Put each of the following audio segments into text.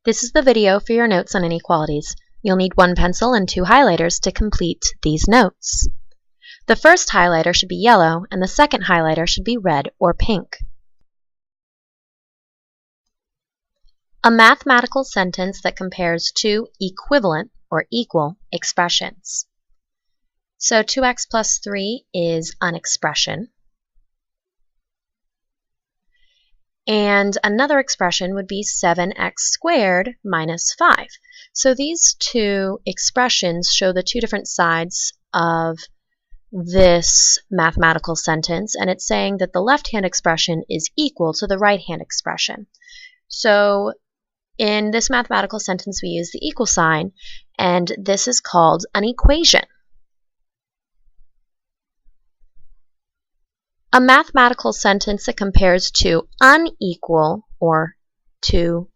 This is the video for your notes on inequalities. You'll need one pencil and two highlighters to complete these notes. The first highlighter should be yellow and the second highlighter should be red or pink. A mathematical sentence that compares two equivalent or equal expressions. So 2x plus 3 is an expression. And another expression would be 7x squared minus 5. So these two expressions show the two different sides of this mathematical sentence, and it's saying that the left-hand expression is equal to the right-hand expression. So in this mathematical sentence we use the equal sign, and this is called an equation. A mathematical sentence that compares two unequal or two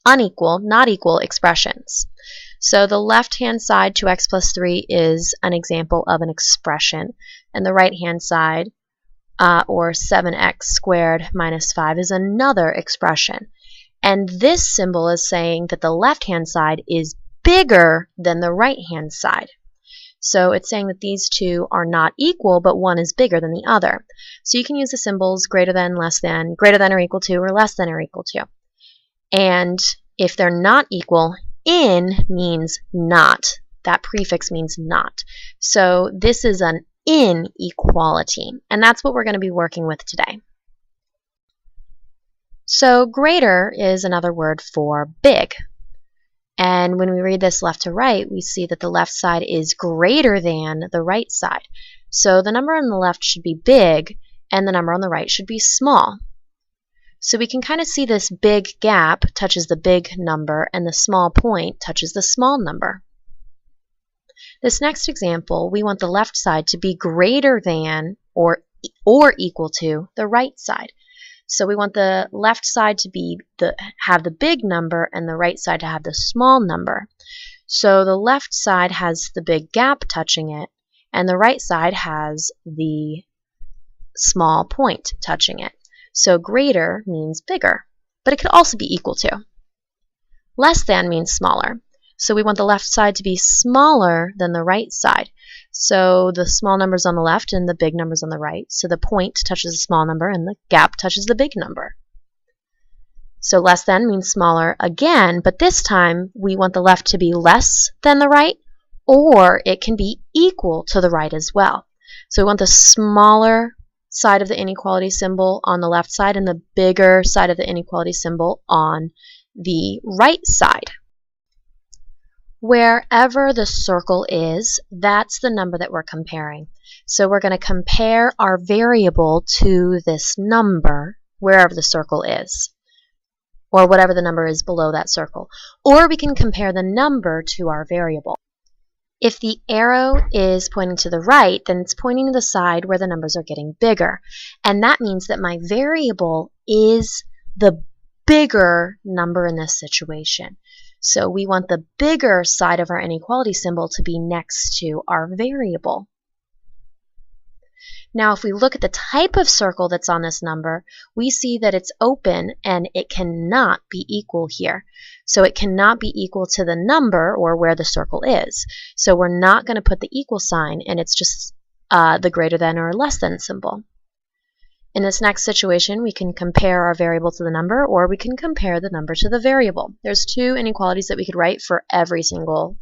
unequal, not equal expressions. So the left-hand side, 2x plus 3, is an example of an expression, and the right-hand side, or 7x squared minus 5, is another expression. And this symbol is saying that the left-hand side is bigger than the right-hand side. So it's saying that these two are not equal, but one is bigger than the other. So you can use the symbols greater than, less than, greater than or equal to, or less than or equal to. And if they're not equal, in means not. That prefix means not. So this is an inequality, and that's what we're going to be working with today. So greater is another word for big. And when we read this left to right, we see that the left side is greater than the right side. So the number on the left should be big, and the number on the right should be small. So we can kind of see this big gap touches the big number, and the small point touches the small number. This next example, we want the left side to be greater than or equal to the right side. So we want the left side to be have the big number and the right side to have the small number. So the left side has the big gap touching it, and the right side has the small point touching it. So greater means bigger, but it could also be equal to. Less than means smaller. So we want the left side to be smaller than the right side. So the small number's on the left and the big number's on the right. So the point touches the small number and the gap touches the big number. So less than means smaller again, but this time we want the left to be less than the right, or it can be equal to the right as well. So we want the smaller side of the inequality symbol on the left side and the bigger side of the inequality symbol on the right side. Wherever the circle is, that's the number that we're comparing. So we're going to compare our variable to this number wherever the circle is, or whatever the number is below that circle. Or we can compare the number to our variable. If the arrow is pointing to the right, then it's pointing to the side where the numbers are getting bigger. And that means that my variable is the bigger number in this situation. So we want the bigger side of our inequality symbol to be next to our variable. Now if we look at the type of circle that's on this number, we see that it's open and it cannot be equal here. So it cannot be equal to the number or where the circle is. So we're not going to put the equal sign, and it's just the greater than or less than symbol. In this next situation, we can compare our variable to the number, or we can compare the number to the variable. There's two inequalities that we could write for every single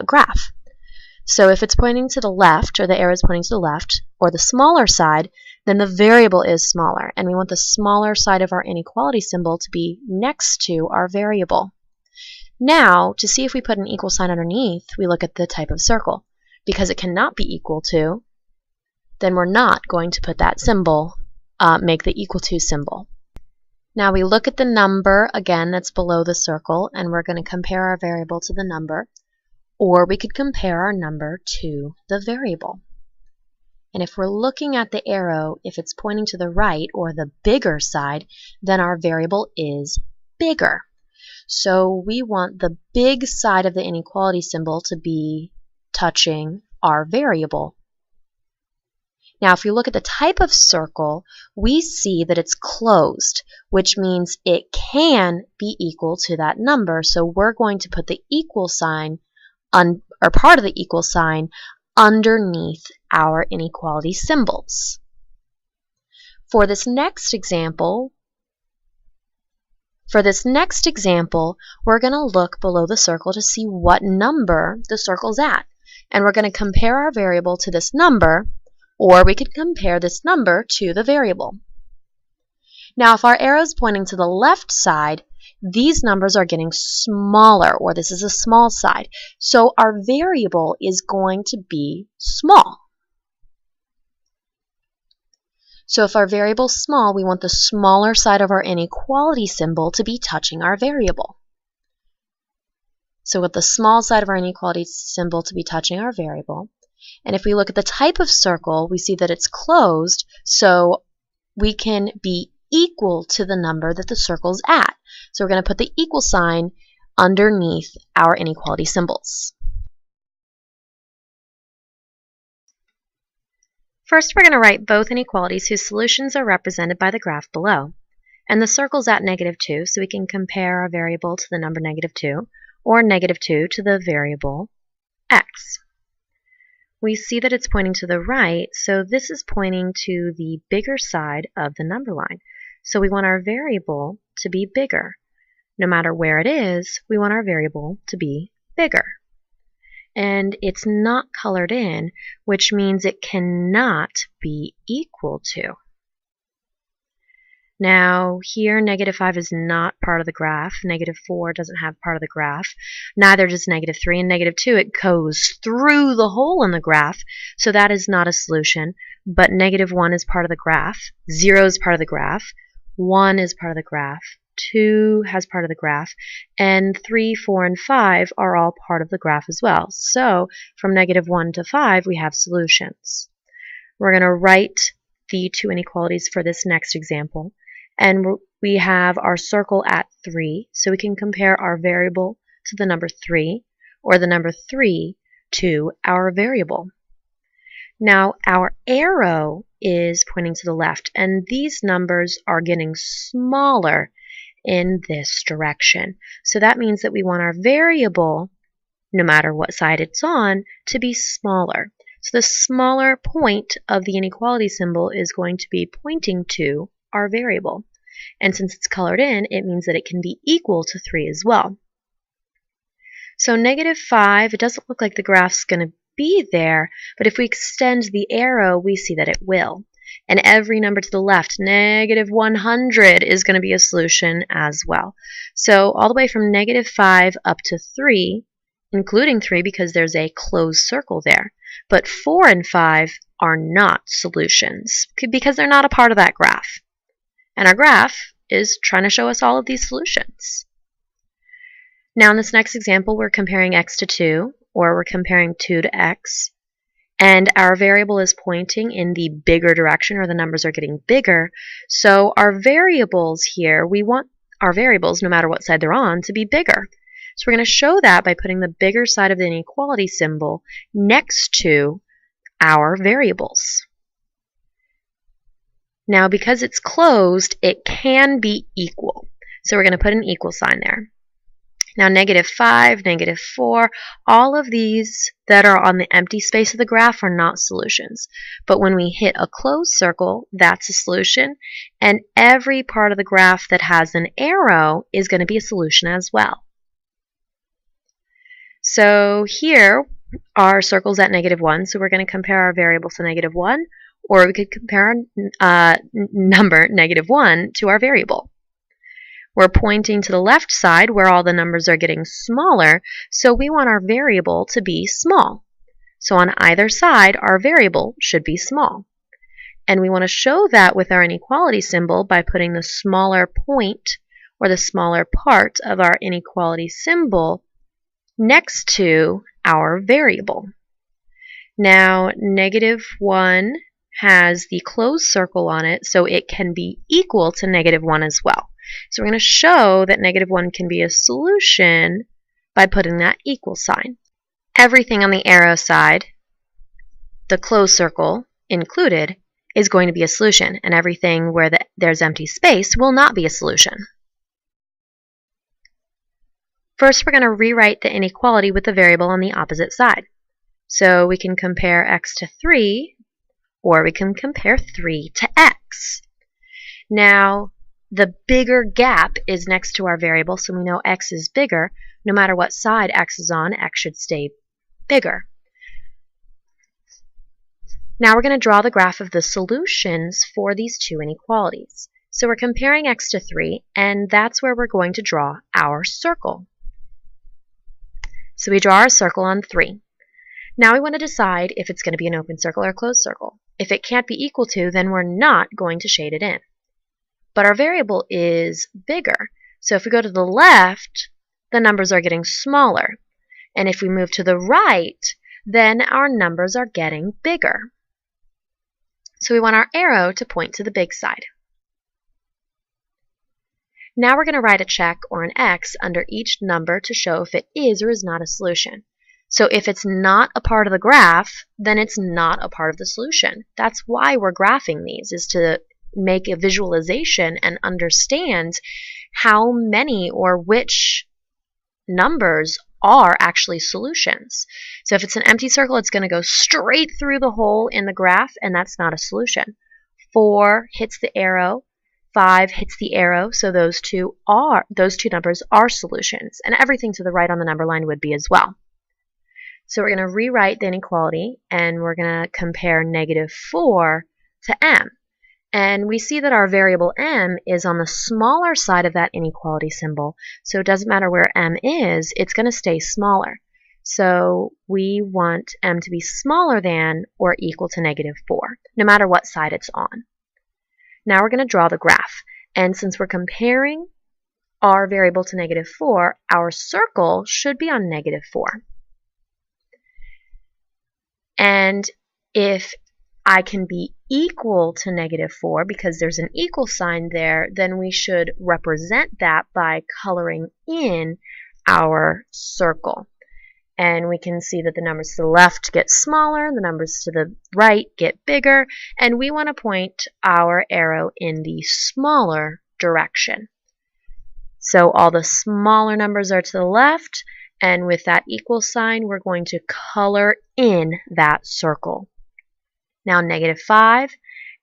graph. So if it's pointing to the left, or the arrow is pointing to the left, or the smaller side, then the variable is smaller, and we want the smaller side of our inequality symbol to be next to our variable. Now, to see if we put an equal sign underneath, we look at the type of circle. Because it cannot be equal to, then we're not going to put that symbol, make the equal to symbol. Now we look at the number, again, that's below the circle, and we're going to compare our variable to the number, or we could compare our number to the variable. And if we're looking at the arrow, if it's pointing to the right or the bigger side, then our variable is bigger. So we want the big side of the inequality symbol to be touching our variable. Now, if we look at the type of circle, we see that it's closed, which means it can be equal to that number. So we're going to put the equal sign, or part of the equal sign, underneath our inequality symbols. For this next example, we're going to look below the circle to see what number the circle's at. And we're going to compare our variable to this number, or we could compare this number to the variable. Now, if our arrow is pointing to the left side, these numbers are getting smaller, or this is a small side. So our variable is going to be small. So if our variable is small, we want the smaller side of our inequality symbol to be touching our variable. So with the small side of our inequality symbol to be touching our variable. And if we look at the type of circle, we see that it's closed, so we can be equal to the number that the circle's at. So we're going to put the equal sign underneath our inequality symbols. First, we're going to write both inequalities whose solutions are represented by the graph below. And the circle's at -2, so we can compare our variable to the number -2, or -2 to the variable x. We see that it's pointing to the right, so this is pointing to the bigger side of the number line. So we want our variable to be bigger. No matter where it is, we want our variable to be bigger. And it's not colored in, which means it cannot be equal to. Now, here, -5 is not part of the graph. -4 doesn't have part of the graph. Neither does -3 and -2. It goes through the hole in the graph, so that is not a solution. But -1 is part of the graph. 0 is part of the graph. 1 is part of the graph. 2 has part of the graph. And 3, 4, and 5 are all part of the graph as well. So, from -1 to 5, we have solutions. We're going to write the two inequalities for this next example. And we have our circle at 3, so we can compare our variable to the number 3, or the number 3 to our variable. Now, our arrow is pointing to the left, and these numbers are getting smaller in this direction. So that means that we want our variable, no matter what side it's on, to be smaller. So the smaller point of the inequality symbol is going to be pointing to our variable. And since it's colored in, it means that it can be equal to 3 as well. So -5, it doesn't look like the graph's going to be there, but if we extend the arrow, we see that it will. And every number to the left, -100, is going to be a solution as well. So all the way from -5 up to 3, including 3 because there's a closed circle there. But 4 and 5 are not solutions because they're not a part of that graph. And our graph is trying to show us all of these solutions. Now in this next example, we're comparing x to 2, or we're comparing 2 to x. And our variable is pointing in the bigger direction, or the numbers are getting bigger. So our variables here, we want our variables, no matter what side they're on, to be bigger. So we're going to show that by putting the bigger side of the inequality symbol next to our variables. Now, because it's closed, it can be equal. So we're going to put an equal sign there. Now, -5, -4, all of these that are on the empty space of the graph are not solutions. But when we hit a closed circle, that's a solution. And every part of the graph that has an arrow is going to be a solution as well. So here, our circle's at -1, so we're going to compare our variable to -1. Or we could compare our number, -1, to our variable. We're pointing to the left side where all the numbers are getting smaller, so we want our variable to be small. So on either side, our variable should be small. And we want to show that with our inequality symbol by putting the smaller point, or the smaller part of our inequality symbol, next to our variable. Now, -1 has the closed circle on it, so it can be equal to -1 as well. So we're going to show that -1 can be a solution by putting that equal sign. Everything on the arrow side, the closed circle included, is going to be a solution, and everything where there's empty space will not be a solution. First, we're going to rewrite the inequality with the variable on the opposite side. So we can compare x to 3, or we can compare 3 to x. Now, the bigger gap is next to our variable, so we know x is bigger. No matter what side x is on, x should stay bigger. Now we're going to draw the graph of the solutions for these two inequalities. So we're comparing x to 3, and that's where we're going to draw our circle. So we draw our circle on 3. Now we want to decide if it's going to be an open circle or a closed circle. If it can't be equal to, then we're not going to shade it in. But our variable is bigger. So if we go to the left, the numbers are getting smaller. And if we move to the right, then our numbers are getting bigger. So we want our arrow to point to the big side. Now we're going to write a check or an X under each number to show if it is or is not a solution. So if it's not a part of the graph, then it's not a part of the solution. That's why we're graphing these, is to make a visualization and understand how many or which numbers are actually solutions. So if it's an empty circle, it's going to go straight through the hole in the graph, and that's not a solution. 4 hits the arrow, 5 hits the arrow, so those two numbers are solutions, and everything to the right on the number line would be as well. So we're going to rewrite the inequality, and we're going to compare -4 to m. And we see that our variable m is on the smaller side of that inequality symbol, so it doesn't matter where m is, it's going to stay smaller. So we want m to be smaller than or equal to -4, no matter what side it's on. Now we're going to draw the graph, and since we're comparing our variable to -4, our circle should be on -4. And if I can be equal to -4 because there's an equal sign there, then we should represent that by coloring in our circle. And we can see that the numbers to the left get smaller, the numbers to the right get bigger, and we want to point our arrow in the smaller direction. So all the smaller numbers are to the left, and with that equal sign, we're going to color in that circle. Now -5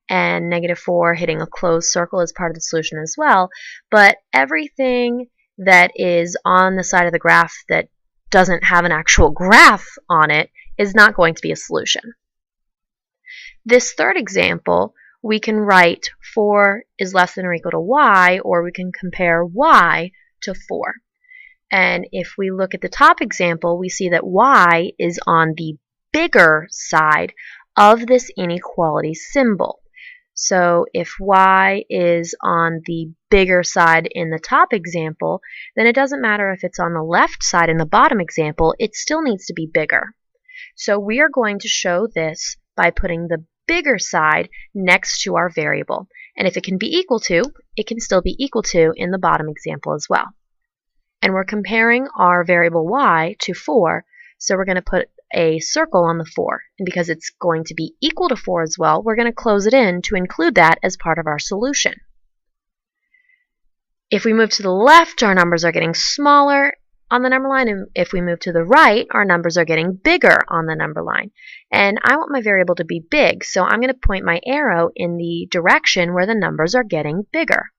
and -4 hitting a closed circle is part of the solution as well, but everything that is on the side of the graph that doesn't have an actual graph on it is not going to be a solution. This third example, we can write 4 is less than or equal to y, or we can compare y to 4. And if we look at the top example, we see that y is on the bigger side of this inequality symbol. So if y is on the bigger side in the top example, then it doesn't matter if it's on the left side in the bottom example, it still needs to be bigger. So we are going to show this by putting the bigger side next to our variable. And if it can be equal to, it can still be equal to in the bottom example as well. And we're comparing our variable y to 4, so we're going to put a circle on the 4. And because it's going to be equal to 4 as well, we're going to close it in to include that as part of our solution. If we move to the left, our numbers are getting smaller on the number line, and if we move to the right, our numbers are getting bigger on the number line. And I want my variable to be big, so I'm going to point my arrow in the direction where the numbers are getting bigger.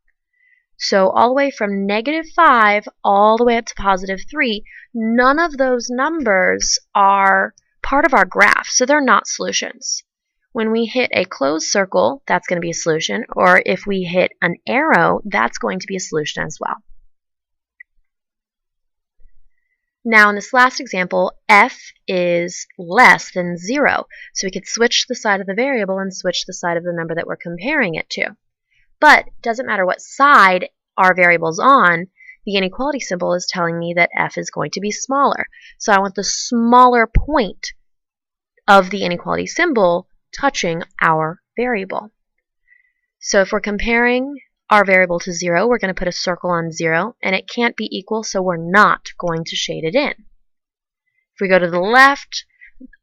So all the way from -5 all the way up to +3, none of those numbers are part of our graph, so they're not solutions. When we hit a closed circle, that's going to be a solution, or if we hit an arrow, that's going to be a solution as well. Now in this last example, f is less than 0, so we could switch the side of the variable and switch the side of the number that we're comparing it to. But it doesn't matter what side our variable's on, the inequality symbol is telling me that f is going to be smaller. So I want the smaller point of the inequality symbol touching our variable. So if we're comparing our variable to 0, we're going to put a circle on 0, and it can't be equal, so we're not going to shade it in. If we go to the left,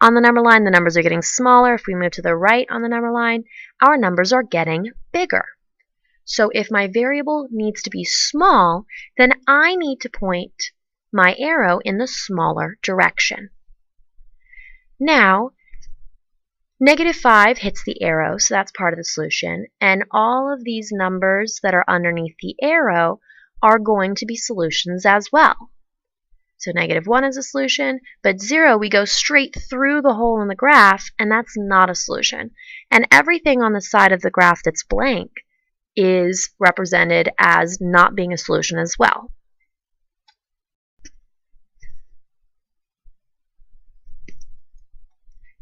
on the number line, the numbers are getting smaller. If we move to the right on the number line, our numbers are getting bigger. So if my variable needs to be small, then I need to point my arrow in the smaller direction. Now, -5 hits the arrow, so that's part of the solution, and all of these numbers that are underneath the arrow are going to be solutions as well. So -1 is a solution, but 0, we go straight through the hole in the graph, and that's not a solution. And everything on the side of the graph that's blank is represented as not being a solution as well.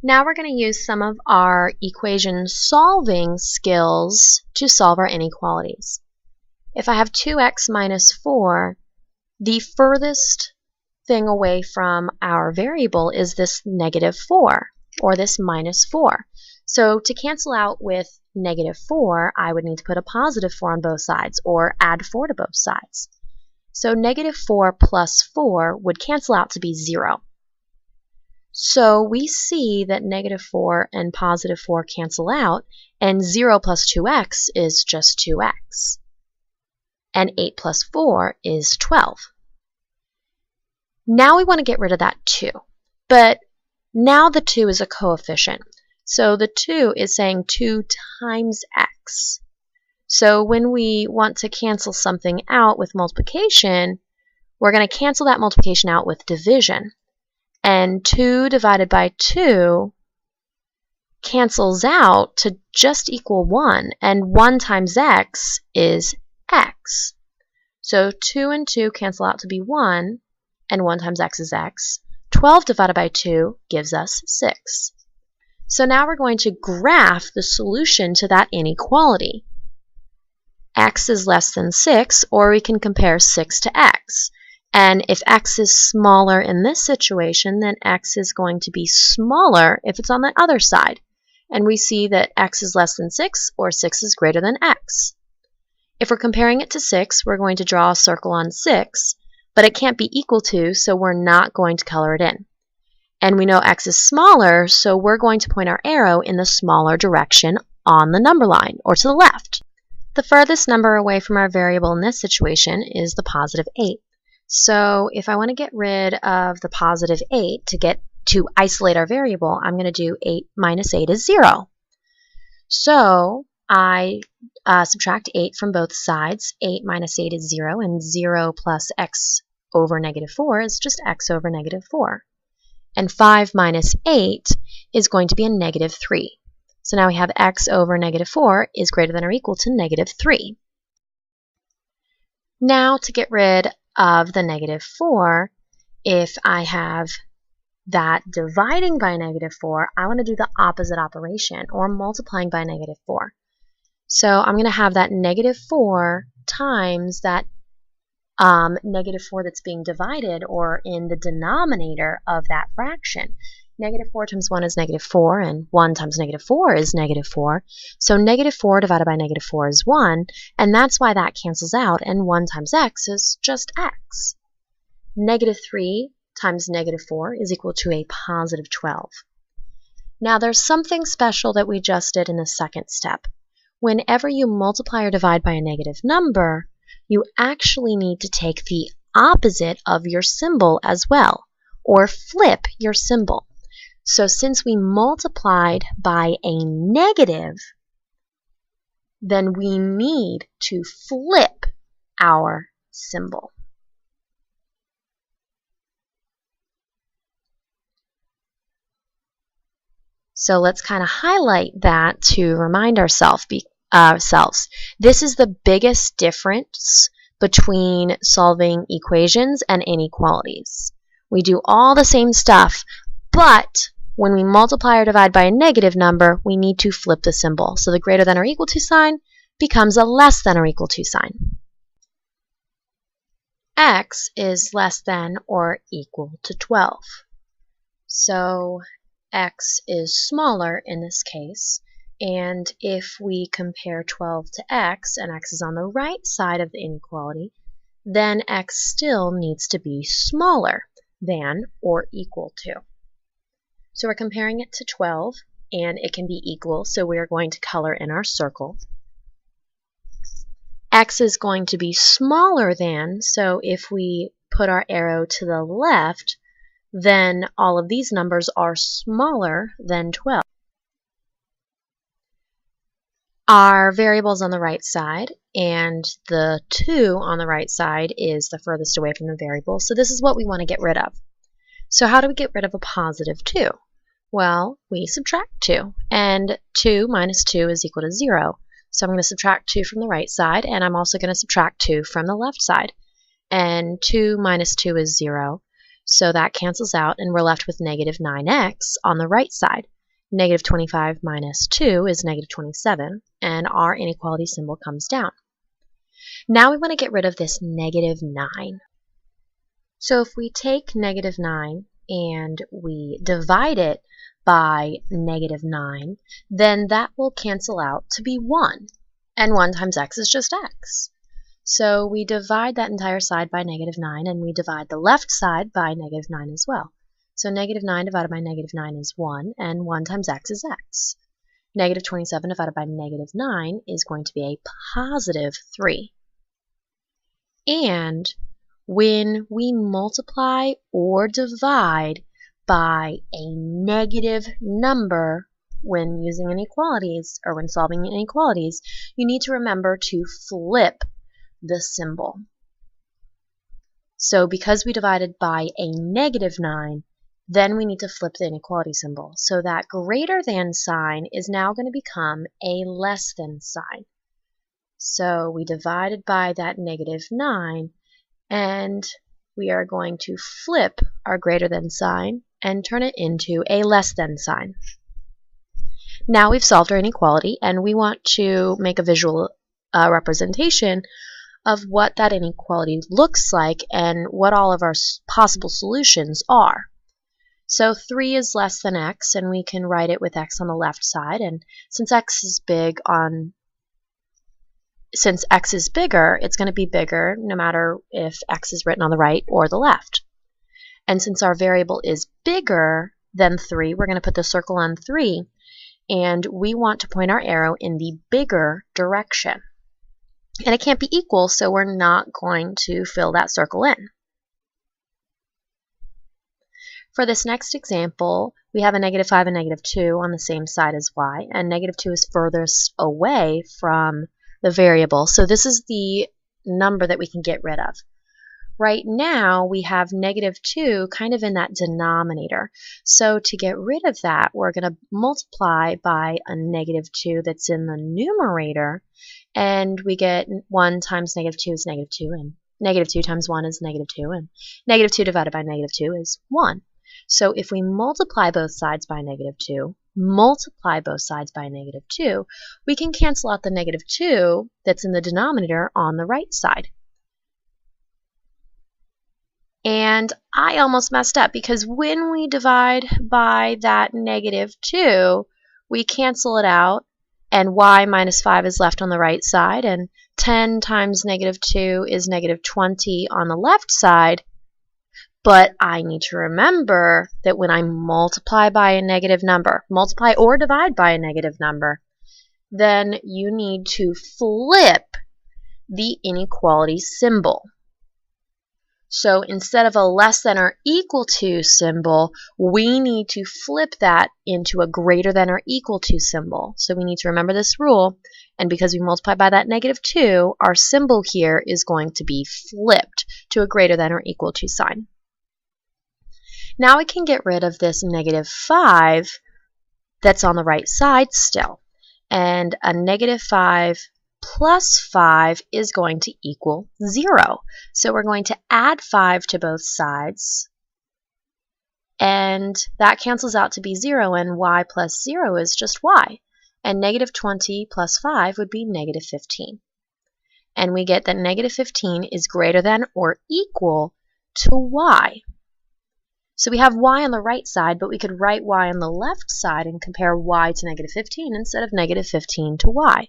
Now we're going to use some of our equation solving skills to solve our inequalities. If I have 2x minus 4, the furthest thing away from our variable is this -4, or this -4. So to cancel out with -4, I would need to put a +4 on both sides, or add 4 to both sides. So -4 plus 4 would cancel out to be 0. So we see that -4 and +4 cancel out, and 0 plus 2x is just 2x. And 8 plus 4 is 12. Now we want to get rid of that 2. But now the 2 is a coefficient. So the 2 is saying 2 times x. So when we want to cancel something out with multiplication, we're going to cancel that multiplication out with division. And 2 divided by 2 cancels out to just equal 1, and 1 times x is x. So 2 and 2 cancel out to be 1, and 1 times x is x. 12 divided by 2 gives us 6. So now we're going to graph the solution to that inequality. X is less than 6, or we can compare 6 to x. And if x is smaller in this situation, then x is going to be smaller if it's on the other side. And we see that x is less than 6, or 6 is greater than x. If we're comparing it to 6, we're going to draw a circle on 6, but it can't be equal to, so we're not going to color it in. And we know x is smaller, so we're going to point our arrow in the smaller direction on the number line, or to the left. The furthest number away from our variable in this situation is the +8. So if I want to get rid of the +8 to isolate our variable, I'm going to do 8 minus 8 is 0. So I subtract 8 from both sides. 8 minus 8 is 0, and 0 plus x over -4 is just x over -4. And 5 minus 8 is going to be a -3. So now we have x over -4 is greater than or equal to -3. Now to get rid of the -4, if I have that dividing by -4, I want to do the opposite operation, or multiplying by -4. So I'm going to have that -4 times that -4 that's being divided, or in the denominator of that fraction. -4 times 1 is -4, and 1 times -4 is -4. So -4 divided by -4 is 1, and that's why that cancels out, and 1 times x is just x. -3 times -4 is equal to a +12. Now there's something special that we just did in the second step. Whenever you multiply or divide by a negative number, you actually need to take the opposite of your symbol as well, or flip your symbol. So since we multiplied by a negative, then we need to flip our symbol. So let's kind of highlight that to remind ourselves. This is the biggest difference between solving equations and inequalities. We do all the same stuff, but when we multiply or divide by a negative number, we need to flip the symbol. So the greater than or equal to sign becomes a less than or equal to sign. X is less than or equal to 12. So x is smaller in this case, and if we compare 12 to x, and x is on the right side of the inequality, then x still needs to be smaller than or equal to. So we're comparing it to 12, and it can be equal, so we're going to color in our circle. X is going to be smaller than, so if we put our arrow to the left, then all of these numbers are smaller than 12. Our variable is on the right side, and the 2 on the right side is the furthest away from the variable, so this is what we want to get rid of. So how do we get rid of a positive 2? Well, we subtract 2, and 2 minus 2 is equal to 0. So I'm going to subtract 2 from the right side, and I'm also going to subtract 2 from the left side. And 2 minus 2 is 0, so that cancels out, and we're left with negative 9x on the right side. Negative 25 minus 2 is negative 27, and our inequality symbol comes down. Now we want to get rid of this negative 9. So if we take negative 9 and we divide it by negative 9, then that will cancel out to be 1. And 1 times x is just x. So we divide that entire side by negative 9, and we divide the left side by negative 9 as well. So negative 9 divided by negative 9 is 1, and 1 times x is x. Negative 27 divided by negative 9 is going to be a positive 3. And when we multiply or divide by a negative number when using inequalities or when solving inequalities, you need to remember to flip the symbol. So because we divided by a negative 9, then we need to flip the inequality symbol. So that greater than sign is now going to become a less than sign. So we divided by that negative 9, and we are going to flip our greater than sign and turn it into a less than sign. Now we've solved our inequality, and we want to make a visual representation of what that inequality looks like and what all of our possible solutions are. So 3 is less than x, and we can write it with x on the left side, and since x is bigger, it's going to be bigger no matter if x is written on the right or the left. And since our variable is bigger than 3, we're going to put the circle on 3, and we want to point our arrow in the bigger direction. And it can't be equal, so we're not going to fill that circle in. For this next example, we have a negative 5 and negative 2 on the same side as y, and negative 2 is furthest away from the variable, so this is the number that we can get rid of. Right now, we have negative 2 kind of in that denominator, so to get rid of that, we're going to multiply by a negative 2 that's in the numerator, and we get 1 times negative 2 is negative 2, and negative 2 times 1 is negative 2, and negative 2 divided by negative 2 is 1. So if we multiply both sides by negative 2, multiply both sides by negative 2, we can cancel out the negative 2 that's in the denominator on the right side. And I almost messed up because when we divide by that negative 2, we cancel it out, and y minus 5 is left on the right side, and 10 times negative 2 is negative 20 on the left side. But I need to remember that when I multiply by a negative number, multiply or divide by a negative number, then you need to flip the inequality symbol. So instead of a less than or equal to symbol, we need to flip that into a greater than or equal to symbol. So we need to remember this rule, and because we multiply by that negative 2, our symbol here is going to be flipped to a greater than or equal to sign. Now we can get rid of this negative 5 that's on the right side still. And a negative 5 plus 5 is going to equal 0. So we're going to add 5 to both sides. And that cancels out to be 0, and y plus 0 is just y. And negative 20 plus 5 would be negative 15. And we get that negative 15 is greater than or equal to y. So we have y on the right side, but we could write y on the left side and compare y to negative 15 instead of negative 15 to y.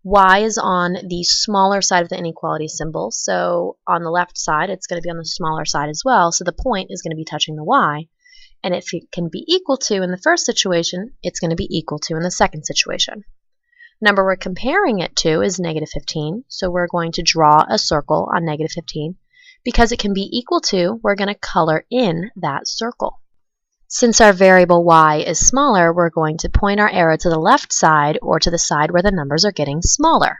Y is on the smaller side of the inequality symbol, so on the left side it's going to be on the smaller side as well, so the point is going to be touching the y. And if it can be equal to in the first situation, it's going to be equal to in the second situation. The number we're comparing it to is negative 15, so we're going to draw a circle on negative 15. Because it can be equal to, we're going to color in that circle. Since our variable y is smaller, we're going to point our arrow to the left side or to the side where the numbers are getting smaller.